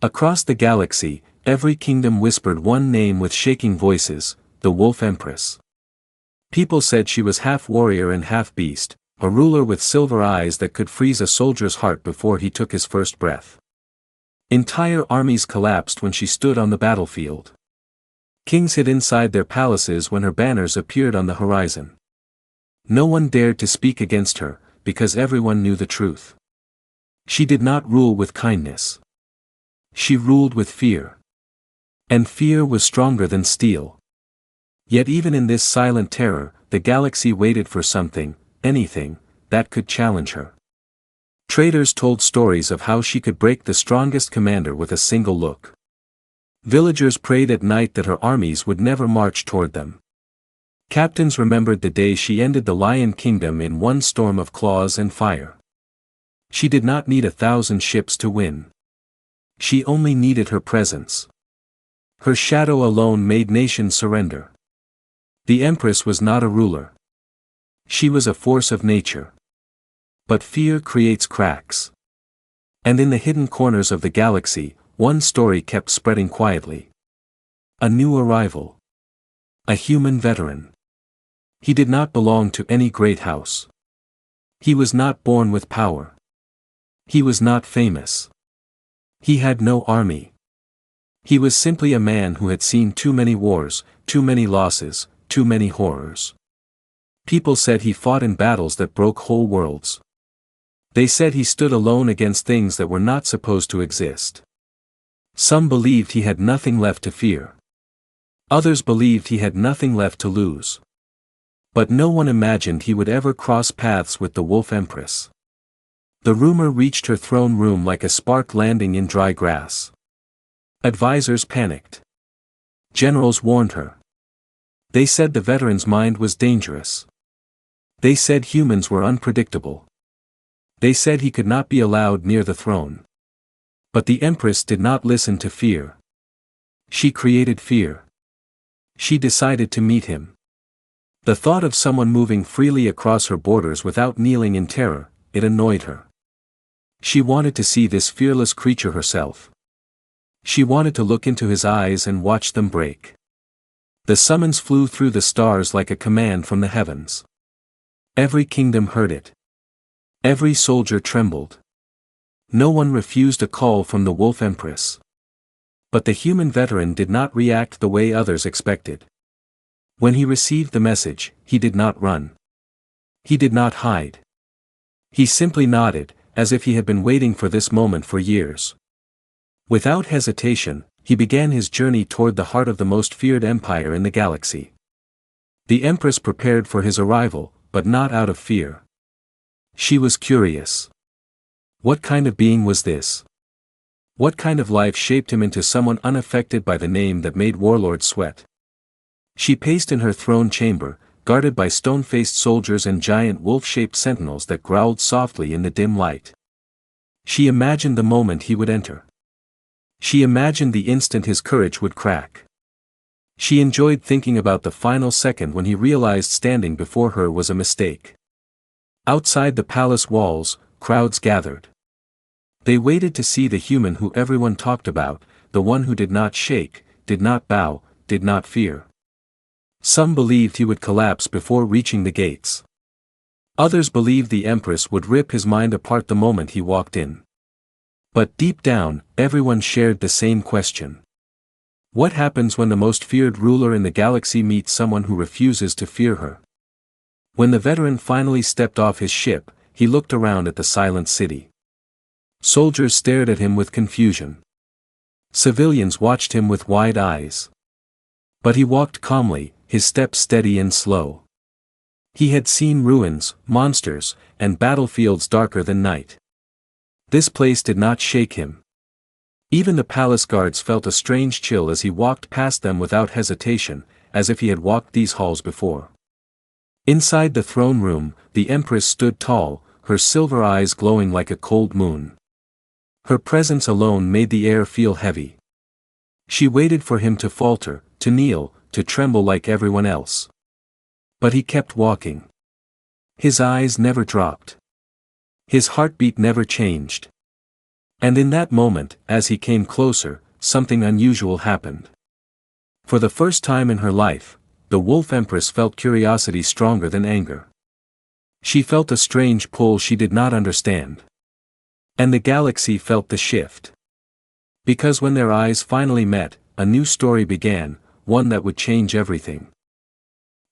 Across the galaxy, every kingdom whispered one name with shaking voices, the Wolf Empress. People said she was half warrior and half beast, a ruler with silver eyes that could freeze a soldier's heart before he took his first breath. Entire armies collapsed when she stood on the battlefield. Kings hid inside their palaces when her banners appeared on the horizon. No one dared to speak against her, because everyone knew the truth. She did not rule with kindness. She ruled with fear. And fear was stronger than steel. Yet even in this silent terror, the galaxy waited for something, anything, that could challenge her. Traders told stories of how she could break the strongest commander with a single look. Villagers prayed at night that her armies would never march toward them. Captains remembered the day she ended the Lion Kingdom in one storm of claws and fire. She did not need 1,000 ships to win. She only needed her presence. Her shadow alone made nations surrender. The Empress was not a ruler. She was a force of nature. But fear creates cracks. And in the hidden corners of the galaxy, one story kept spreading quietly. A new arrival. A human veteran. He did not belong to any great house. He was not born with power. He was not famous. He had no army. He was simply a man who had seen too many wars, too many losses, too many horrors. People said he fought in battles that broke whole worlds. They said he stood alone against things that were not supposed to exist. Some believed he had nothing left to fear. Others believed he had nothing left to lose. But no one imagined he would ever cross paths with the Wolf Empress. The rumor reached her throne room like a spark landing in dry grass. Advisors panicked. Generals warned her. They said the veteran's mind was dangerous. They said humans were unpredictable. They said he could not be allowed near the throne. But the Empress did not listen to fear. She created fear. She decided to meet him. The thought of someone moving freely across her borders without kneeling in terror, it annoyed her. She wanted to see this fearless creature herself. She wanted to look into his eyes and watch them break. The summons flew through the stars like a command from the heavens. Every kingdom heard it. Every soldier trembled. No one refused a call from the Wolf Empress. But the human veteran did not react the way others expected. When he received the message, he did not run. He did not hide. He simply nodded, as if he had been waiting for this moment for years. Without hesitation, he began his journey toward the heart of the most feared empire in the galaxy. The Empress prepared for his arrival, but not out of fear. She was curious. What kind of being was this? What kind of life shaped him into someone unaffected by the name that made warlords sweat? She paced in her throne chamber, guarded by stone-faced soldiers and giant wolf-shaped sentinels that growled softly in the dim light. She imagined the moment he would enter. She imagined the instant his courage would crack. She enjoyed thinking about the final second when he realized standing before her was a mistake. Outside the palace walls, crowds gathered. They waited to see the human who everyone talked about, the one who did not shake, did not bow, did not fear. Some believed he would collapse before reaching the gates. Others believed the Empress would rip his mind apart the moment he walked in. But deep down, everyone shared the same question. What happens when the most feared ruler in the galaxy meets someone who refuses to fear her? When the veteran finally stepped off his ship, he looked around at the silent city. Soldiers stared at him with confusion. Civilians watched him with wide eyes. But he walked calmly, his steps steady and slow. He had seen ruins, monsters, and battlefields darker than night. This place did not shake him. Even the palace guards felt a strange chill as he walked past them without hesitation, as if he had walked these halls before. Inside the throne room, the Empress stood tall, her silver eyes glowing like a cold moon. Her presence alone made the air feel heavy. She waited for him to falter, to kneel, to tremble like everyone else. But he kept walking. His eyes never dropped. His heartbeat never changed. And in that moment, as he came closer, something unusual happened. For the first time in her life, the Wolf Empress felt curiosity stronger than anger. She felt a strange pull she did not understand. And the galaxy felt the shift. Because when their eyes finally met, a new story began, one that would change everything.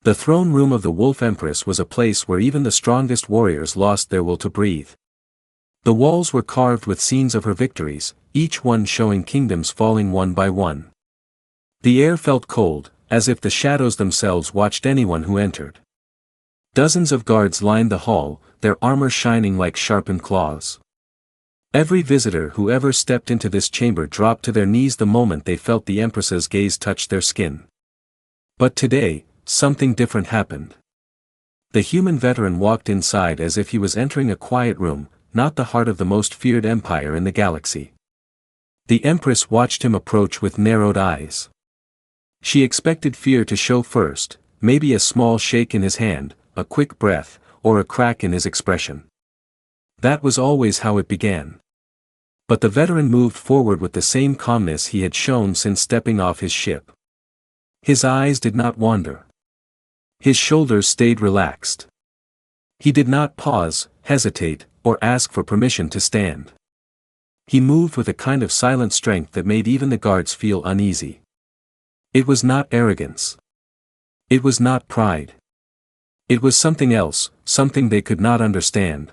The throne room of the Wolf Empress was a place where even the strongest warriors lost their will to breathe. The walls were carved with scenes of her victories, each one showing kingdoms falling one by one. The air felt cold, as if the shadows themselves watched anyone who entered. Dozens of guards lined the hall, their armor shining like sharpened claws. Every visitor who ever stepped into this chamber dropped to their knees the moment they felt the Empress's gaze touch their skin. But today, something different happened. The human veteran walked inside as if he was entering a quiet room, not the heart of the most feared empire in the galaxy. The Empress watched him approach with narrowed eyes. She expected fear to show first, maybe a small shake in his hand, a quick breath, or a crack in his expression. That was always how it began. But the veteran moved forward with the same calmness he had shown since stepping off his ship. His eyes did not wander. His shoulders stayed relaxed. He did not pause, hesitate, or ask for permission to stand. He moved with a kind of silent strength that made even the guards feel uneasy. It was not arrogance. It was not pride. It was something else, something they could not understand.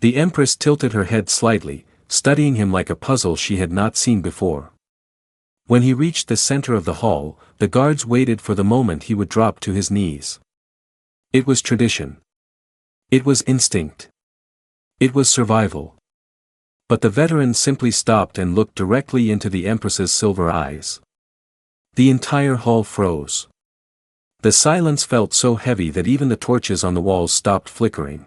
The Empress tilted her head slightly, studying him like a puzzle she had not seen before. When he reached the center of the hall, the guards waited for the moment he would drop to his knees. It was tradition. It was instinct. It was survival. But the veteran simply stopped and looked directly into the Empress's silver eyes. The entire hall froze. The silence felt so heavy that even the torches on the walls stopped flickering.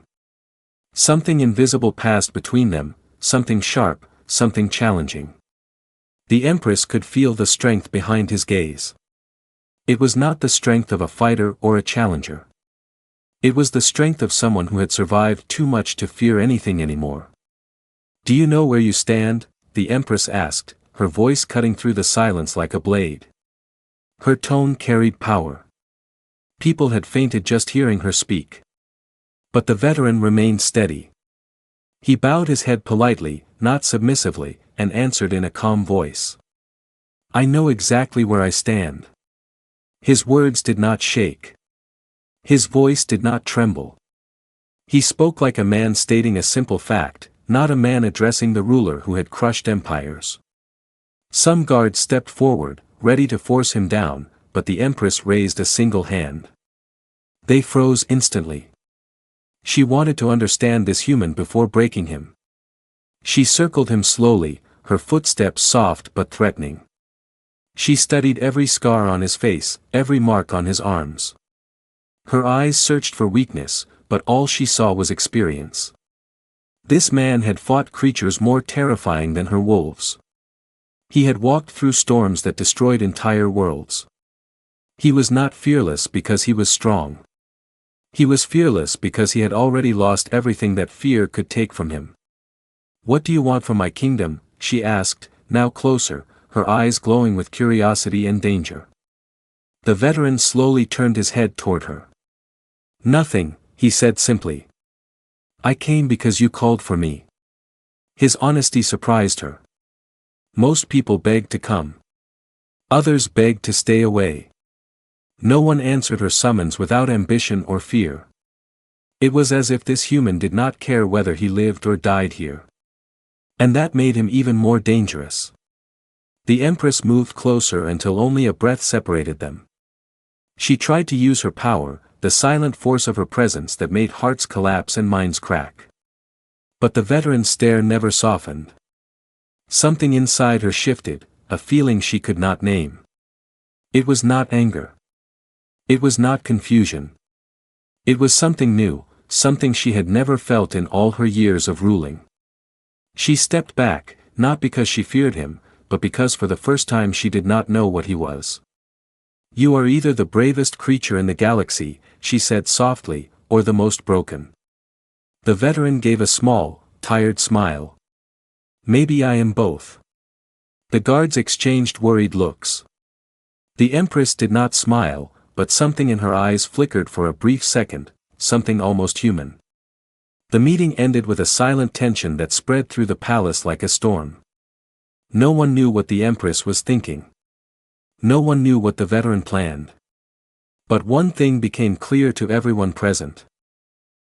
Something invisible passed between them, something sharp, something challenging. The Empress could feel the strength behind his gaze. It was not the strength of a fighter or a challenger. It was the strength of someone who had survived too much to fear anything anymore. "Do you know where you stand?" the Empress asked, her voice cutting through the silence like a blade. Her tone carried power. People had fainted just hearing her speak. But the veteran remained steady. He bowed his head politely, not submissively, and answered in a calm voice. "I know exactly where I stand." His words did not shake. His voice did not tremble. He spoke like a man stating a simple fact, not a man addressing the ruler who had crushed empires. Some guards stepped forward, ready to force him down, but the Empress raised a single hand. They froze instantly. She wanted to understand this human before breaking him. She circled him slowly, her footsteps soft but threatening. She studied every scar on his face, every mark on his arms. Her eyes searched for weakness, but all she saw was experience. This man had fought creatures more terrifying than her wolves. He had walked through storms that destroyed entire worlds. He was not fearless because he was strong. He was fearless because he had already lost everything that fear could take from him. "What do you want from my kingdom?" she asked, now closer, her eyes glowing with curiosity and danger. The veteran slowly turned his head toward her. "Nothing," he said simply. "I came because you called for me." His honesty surprised her. Most people begged to come. Others begged to stay away. No one answered her summons without ambition or fear. It was as if this human did not care whether he lived or died here. And that made him even more dangerous. The Empress moved closer until only a breath separated them. She tried to use her power, the silent force of her presence that made hearts collapse and minds crack. But the veteran's stare never softened. Something inside her shifted, a feeling she could not name. It was not anger. It was not confusion. It was something new, something she had never felt in all her years of ruling. She stepped back, not because she feared him, but because for the first time she did not know what he was. "You are either the bravest creature in the galaxy," she said softly, "or the most broken." The veteran gave a small, tired smile. Maybe I am both. The guards exchanged worried looks. The Empress did not smile, but something in her eyes flickered for a brief second, something almost human. The meeting ended with a silent tension that spread through the palace like a storm. No one knew what the Empress was thinking. No one knew what the veteran planned. But one thing became clear to everyone present.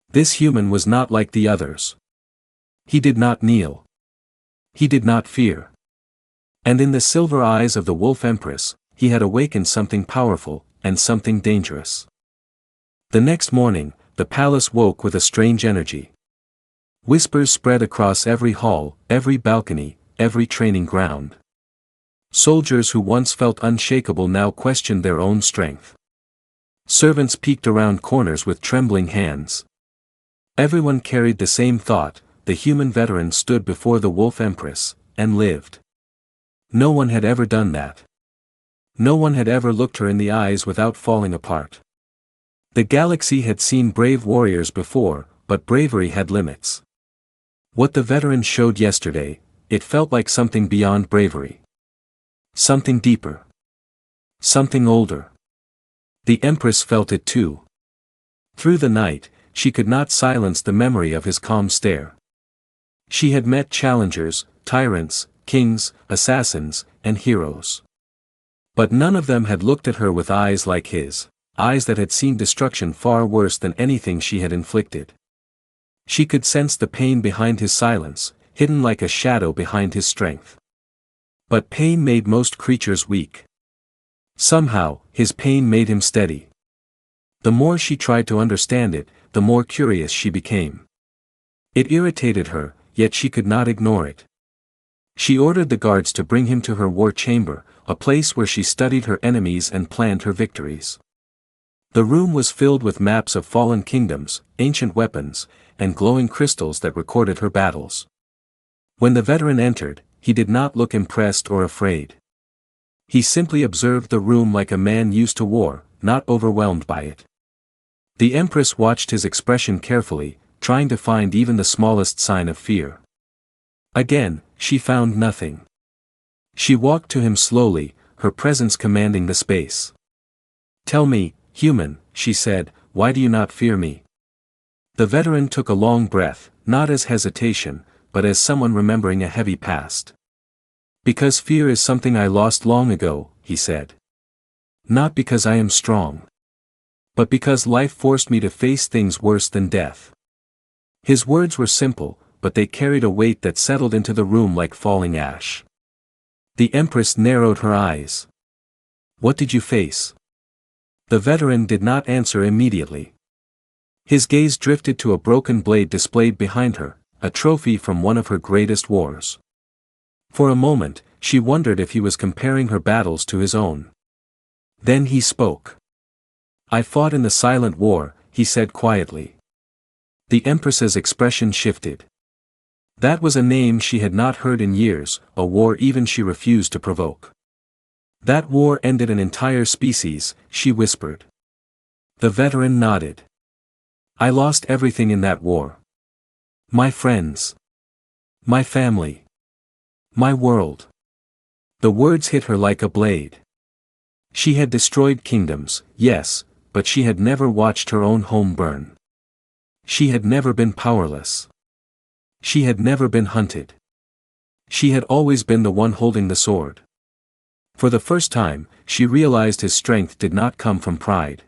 This human was not like the others. He did not kneel. He did not fear. And in the silver eyes of the Wolf Empress, he had awakened something powerful, and something dangerous. The next morning, the palace woke with a strange energy. Whispers spread across every hall, every balcony, every training ground. Soldiers who once felt unshakable now questioned their own strength. Servants peeked around corners with trembling hands. Everyone carried the same thought: the human veteran stood before the Wolf Empress, and lived. No one had ever done that. No one had ever looked her in the eyes without falling apart. The galaxy had seen brave warriors before, but bravery had limits. What the veteran showed yesterday, it felt like something beyond bravery. Something deeper. Something older. The Empress felt it too. Through the night, she could not silence the memory of his calm stare. She had met challengers, tyrants, kings, assassins, and heroes. But none of them had looked at her with eyes like his, eyes that had seen destruction far worse than anything she had inflicted. She could sense the pain behind his silence, hidden like a shadow behind his strength. But pain made most creatures weak. Somehow, his pain made him steady. The more she tried to understand it, the more curious she became. It irritated her, yet she could not ignore it. She ordered the guards to bring him to her war chamber, a place where she studied her enemies and planned her victories. The room was filled with maps of fallen kingdoms, ancient weapons, and glowing crystals that recorded her battles. When the veteran entered, he did not look impressed or afraid. He simply observed the room like a man used to war, not overwhelmed by it. The Empress watched his expression carefully, trying to find even the smallest sign of fear. Again, she found nothing. She walked to him slowly, her presence commanding the space. "Tell me, human," she said, "why do you not fear me?" The veteran took a long breath, not as hesitation, but as someone remembering a heavy past. "Because fear is something I lost long ago," he said. "Not because I am strong. But because life forced me to face things worse than death." His words were simple, but they carried a weight that settled into the room like falling ash. The Empress narrowed her eyes. "What did you face?" The veteran did not answer immediately. His gaze drifted to a broken blade displayed behind her, a trophy from one of her greatest wars. For a moment, she wondered if he was comparing her battles to his own. Then he spoke. "I fought in the Silent War," he said quietly. The Empress's expression shifted. That was a name she had not heard in years, a war even she refused to provoke. "That war ended an entire species," she whispered. The veteran nodded. "I lost everything in that war. My friends. My family. My world." The words hit her like a blade. She had destroyed kingdoms, yes, but she had never watched her own home burn. She had never been powerless. She had never been hunted. She had always been the one holding the sword. For the first time, she realized his strength did not come from pride.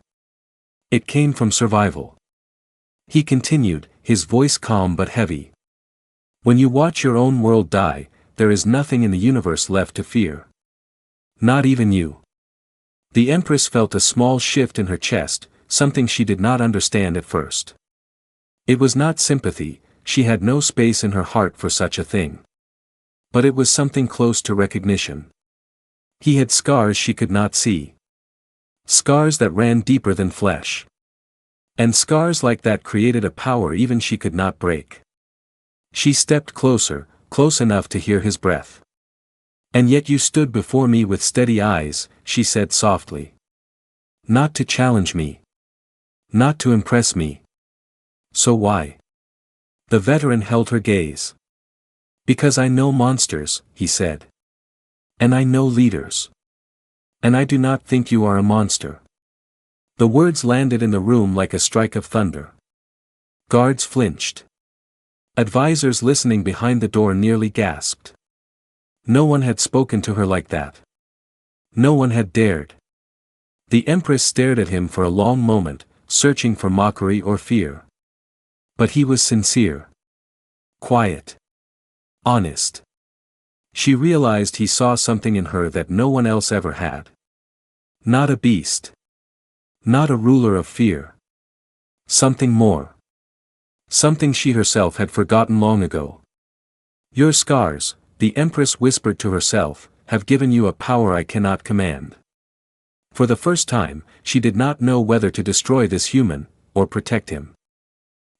It came from survival. He continued, his voice calm but heavy. "When you watch your own world die, there is nothing in the universe left to fear. Not even you." The Empress felt a small shift in her chest, something she did not understand at first. It was not sympathy, she had no space in her heart for such a thing. But it was something close to recognition. He had scars she could not see. Scars that ran deeper than flesh. And scars like that created a power even she could not break. She stepped closer, close enough to hear his breath. "And yet you stood before me with steady eyes," she said softly. "Not to challenge me. Not to impress me. So why?" The veteran held her gaze. Because I know monsters, he said. And I know leaders. And I do not think you are a monster. The words landed in the room like a strike of thunder. Guards flinched. Advisors listening behind the door nearly gasped. No one had spoken to her like that. No one had dared. The Empress stared at him for a long moment, searching for mockery or fear. But he was sincere. Quiet. Honest. She realized he saw something in her that no one else ever had. Not a beast. Not a ruler of fear. Something more. Something she herself had forgotten long ago. Your scars, the Empress whispered to herself, have given you a power I cannot command. For the first time, she did not know whether to destroy this human, or protect him.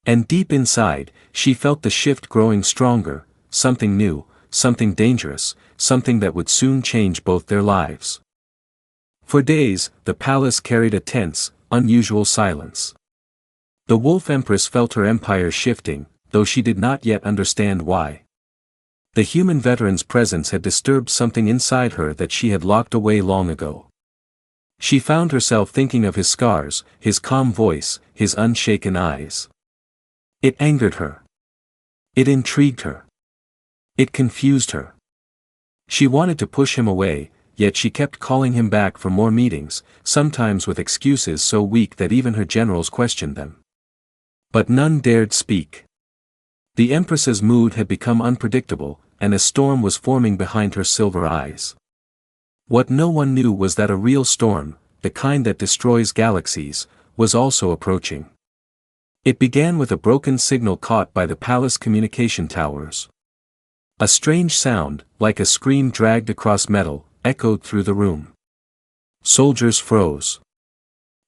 And deep inside, she felt the shift growing stronger, something new, something dangerous, something that would soon change both their lives. For days, the palace carried a tense, unusual silence. The Wolf Empress felt her empire shifting, though she did not yet understand why. The human veteran's presence had disturbed something inside her that she had locked away long ago. She found herself thinking of his scars, his calm voice, his unshaken eyes. It angered her. It intrigued her. It confused her. She wanted to push him away, yet she kept calling him back for more meetings, sometimes with excuses so weak that even her generals questioned them. But none dared speak. The Empress's mood had become unpredictable, and a storm was forming behind her silver eyes. What no one knew was that a real storm, the kind that destroys galaxies, was also approaching. It began with a broken signal caught by the palace communication towers. A strange sound, like a scream dragged across metal, echoed through the room. Soldiers froze.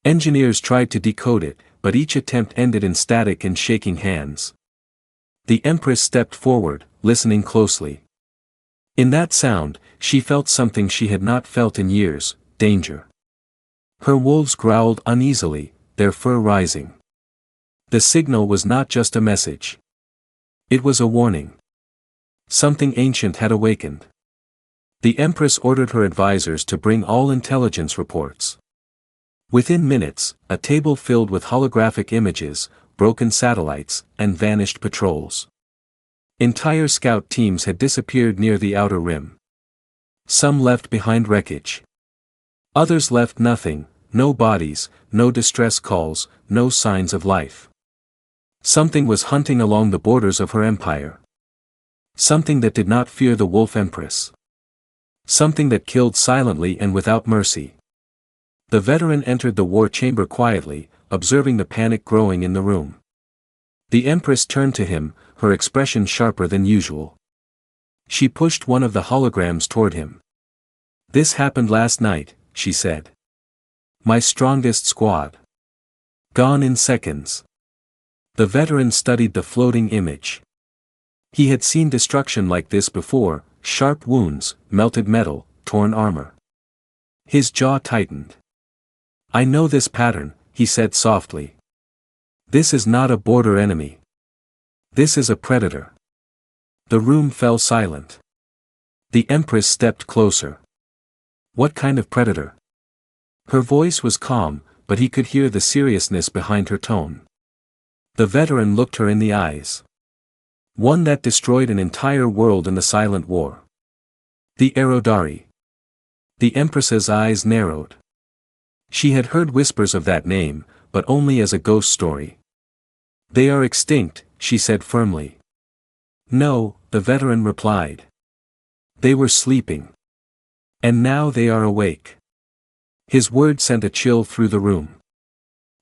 Engineers tried to decode it, but each attempt ended in static and shaking hands. The Empress stepped forward, listening closely. In that sound, she felt something she had not felt in years: danger. Her wolves growled uneasily, their fur rising. The signal was not just a message. It was a warning. Something ancient had awakened. The Empress ordered her advisors to bring all intelligence reports. Within minutes, a table filled with holographic images, broken satellites, and vanished patrols. Entire scout teams had disappeared near the outer rim. Some left behind wreckage. Others left nothing, no bodies, no distress calls, no signs of life. Something was hunting along the borders of her empire. Something that did not fear the Wolf Empress. Something that killed silently and without mercy. The veteran entered the war chamber quietly, observing the panic growing in the room. The Empress turned to him, her expression sharper than usual. She pushed one of the holograms toward him. "This happened last night," she said. "My strongest squad. Gone in seconds." The veteran studied the floating image. He had seen destruction like this before: sharp wounds, melted metal, torn armor. His jaw tightened. "I know this pattern," he said softly. "This is not a border enemy. This is a predator." The room fell silent. The Empress stepped closer. "What kind of predator?" Her voice was calm, but he could hear the seriousness behind her tone. The veteran looked her in the eyes. "One that destroyed an entire world in the Silent War. The Erodari." The Empress's eyes narrowed. She had heard whispers of that name, but only as a ghost story. "They are extinct," she said firmly. "No," the veteran replied. "They were sleeping. And now they are awake." His words sent a chill through the room.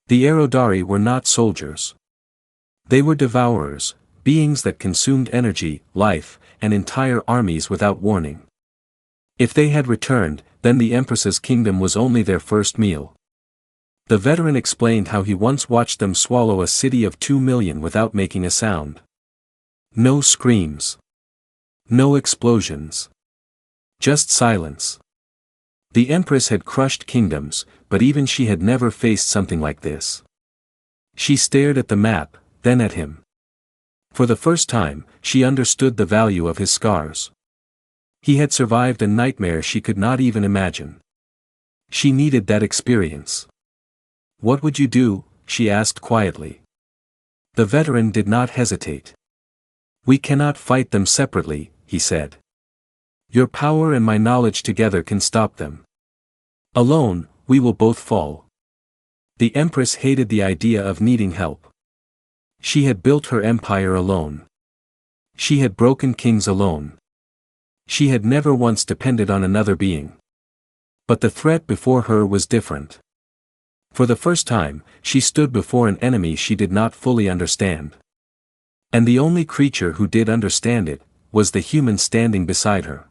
The Erodari were not soldiers. They were devourers, beings that consumed energy, life, and entire armies without warning. If they had returned, then the Empress's kingdom was only their first meal. The veteran explained how he once watched them swallow a city of 2 million without making a sound. No screams. No explosions. Just silence. The Empress had crushed kingdoms, but even she had never faced something like this. She stared at the map, then at him. For the first time, she understood the value of his scars. He had survived a nightmare she could not even imagine. She needed that experience. "What would you do?" she asked quietly. The veteran did not hesitate. "We cannot fight them separately," he said. "Your power and my knowledge together can stop them. Alone, we will both fall." The Empress hated the idea of needing help. She had built her empire alone. She had broken kings alone. She had never once depended on another being. But the threat before her was different. For the first time, she stood before an enemy she did not fully understand. And the only creature who did understand it, was the human standing beside her.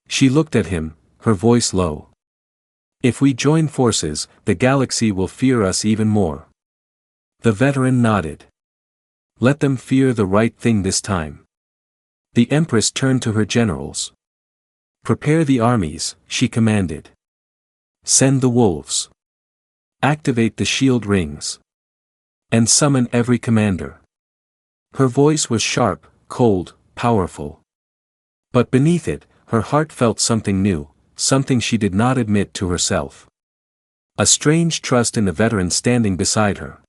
She looked at him, her voice low. "If we join forces, the galaxy will fear us even more." The veteran nodded. "Let them fear the right thing this time." The Empress turned to her generals. "Prepare the armies," she commanded. "Send the wolves. Activate the shield rings. And summon every commander." Her voice was sharp, cold, powerful. But beneath it, her heart felt something new, something she did not admit to herself. A strange trust in the veteran standing beside her.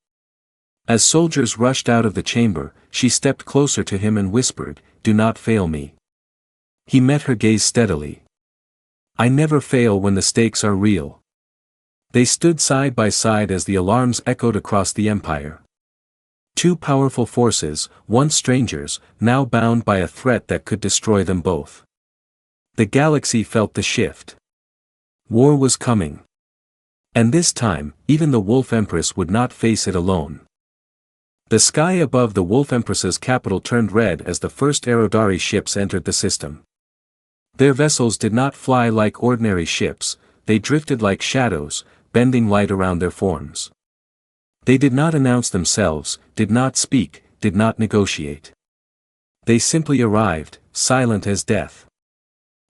As soldiers rushed out of the chamber, she stepped closer to him and whispered, "Do not fail me." He met her gaze steadily. "I never fail when the stakes are real." They stood side by side as the alarms echoed across the empire. Two powerful forces, once strangers, now bound by a threat that could destroy them both. The galaxy felt the shift. War was coming. And this time, even the Wolf Empress would not face it alone. The sky above the Wolf Empress's capital turned red as the first Aerodari ships entered the system. Their vessels did not fly like ordinary ships, they drifted like shadows, bending light around their forms. They did not announce themselves, did not speak, did not negotiate. They simply arrived, silent as death.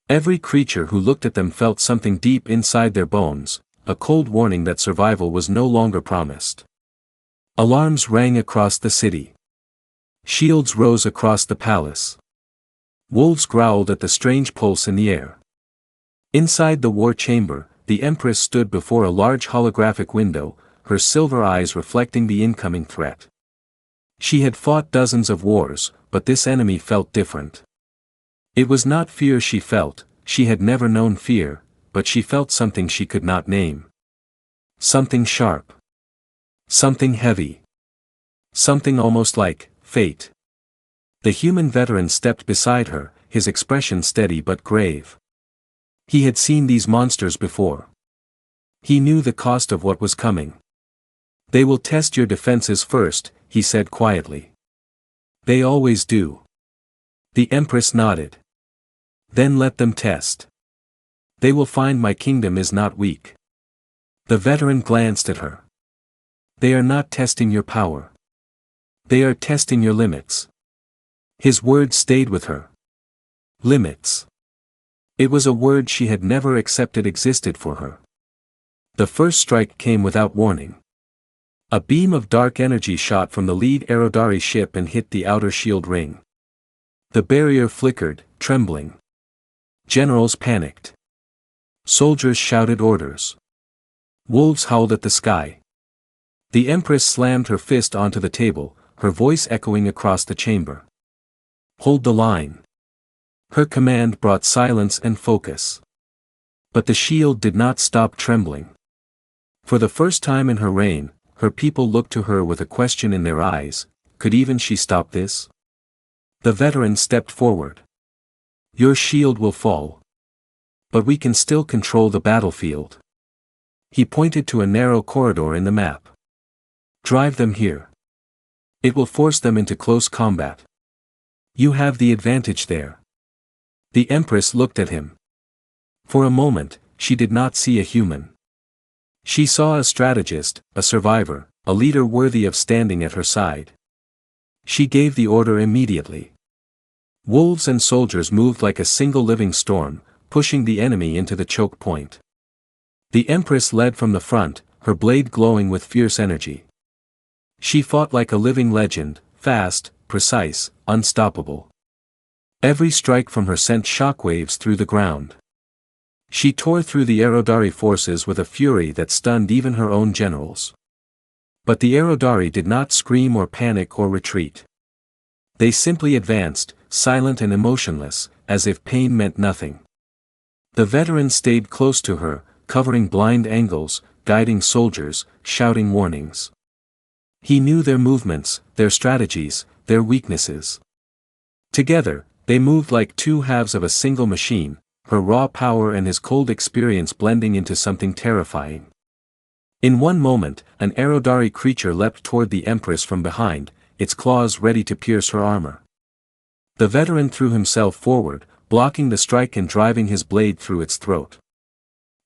Every creature who looked at them felt something deep inside their bones, a cold warning that survival was no longer promised. Alarms rang across the city. Shields rose across the palace. Wolves growled at the strange pulse in the air. Inside the war chamber, the Empress stood before a large holographic window, her silver eyes reflecting the incoming threat. She had fought dozens of wars, but this enemy felt different. It was not fear she felt, she had never known fear, but she felt something she could not name. Something sharp. Something heavy. Something almost like fate. The human veteran stepped beside her, his expression steady but grave. He had seen these monsters before. He knew the cost of what was coming. "They will test your defenses first," he said quietly. "They always do." The Empress nodded. "Then let them test. They will find my kingdom is not weak." The veteran glanced at her. "They are not testing your power. They are testing your limits." His words stayed with her. Limits. It was a word she had never accepted existed for her. The first strike came without warning. A beam of dark energy shot from the lead Aerodari ship and hit the outer shield ring. The barrier flickered, trembling. Generals panicked. Soldiers shouted orders. Wolves howled at the sky. The Empress slammed her fist onto the table, her voice echoing across the chamber. "Hold the line." Her command brought silence and focus. But the shield did not stop trembling. For the first time in her reign, her people looked to her with a question in their eyes, could even she stop this? The veteran stepped forward. "Your shield will fall. But we can still control the battlefield." He pointed to a narrow corridor in the map. "Drive them here. It will force them into close combat. You have the advantage there." The Empress looked at him. For a moment, she did not see a human. She saw a strategist, a survivor, a leader worthy of standing at her side. She gave the order immediately. Wolves and soldiers moved like a single living storm, pushing the enemy into the choke point. The Empress led from the front, her blade glowing with fierce energy. She fought like a living legend, fast, precise, unstoppable. Every strike from her sent shockwaves through the ground. She tore through the Aerodari forces with a fury that stunned even her own generals. But the Aerodari did not scream or panic or retreat. They simply advanced, silent and emotionless, as if pain meant nothing. The veteran stayed close to her, covering blind angles, guiding soldiers, shouting warnings. He knew their movements, their strategies, their weaknesses. Together, they moved like two halves of a single machine, her raw power and his cold experience blending into something terrifying. In one moment, an Aerodari creature leapt toward the Empress from behind, its claws ready to pierce her armor. The veteran threw himself forward, blocking the strike and driving his blade through its throat.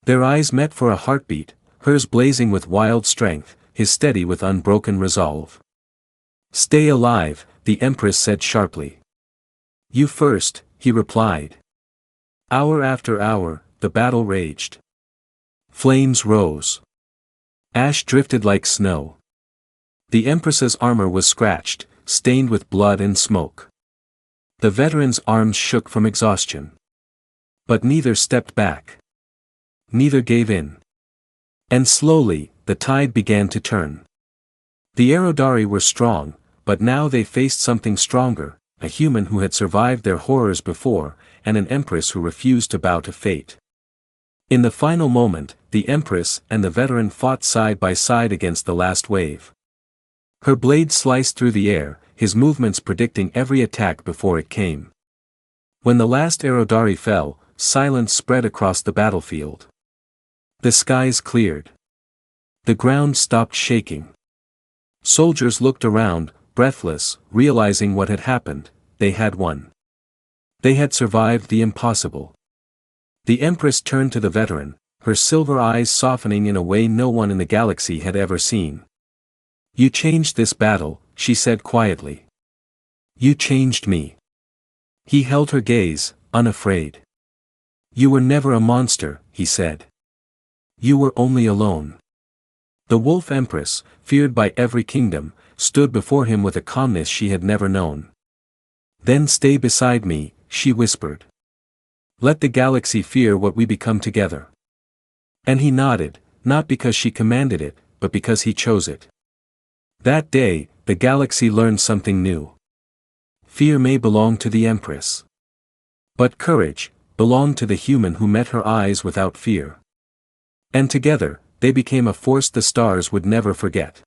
Their eyes met for a heartbeat, hers blazing with wild strength, his steady with unbroken resolve. "Stay alive," the Empress said sharply. "You first," he replied. Hour after hour, the battle raged. Flames rose. Ash drifted like snow. The Empress's armor was scratched, stained with blood and smoke. The veteran's arms shook from exhaustion. But neither stepped back. Neither gave in. And slowly, the tide began to turn. The Aerodari were strong, but now they faced something stronger, a human who had survived their horrors before, and an Empress who refused to bow to fate. In the final moment, the Empress and the veteran fought side by side against the last wave. Her blade sliced through the air, his movements predicting every attack before it came. When the last Aerodari fell, silence spread across the battlefield. The skies cleared. The ground stopped shaking. Soldiers looked around, breathless, realizing what had happened. They had won. They had survived the impossible. The Empress turned to the veteran, her silver eyes softening in a way no one in the galaxy had ever seen. "You changed this battle," she said quietly. "You changed me." He held her gaze, unafraid. "You were never a monster," he said. "You were only alone." The Wolf Empress, feared by every kingdom, stood before him with a calmness she had never known. "Then stay beside me," she whispered. "Let the galaxy fear what we become together." And he nodded, not because she commanded it, but because he chose it. That day, the galaxy learned something new. Fear may belong to the Empress. But courage belonged to the human who met her eyes without fear. And together, they became a force the stars would never forget.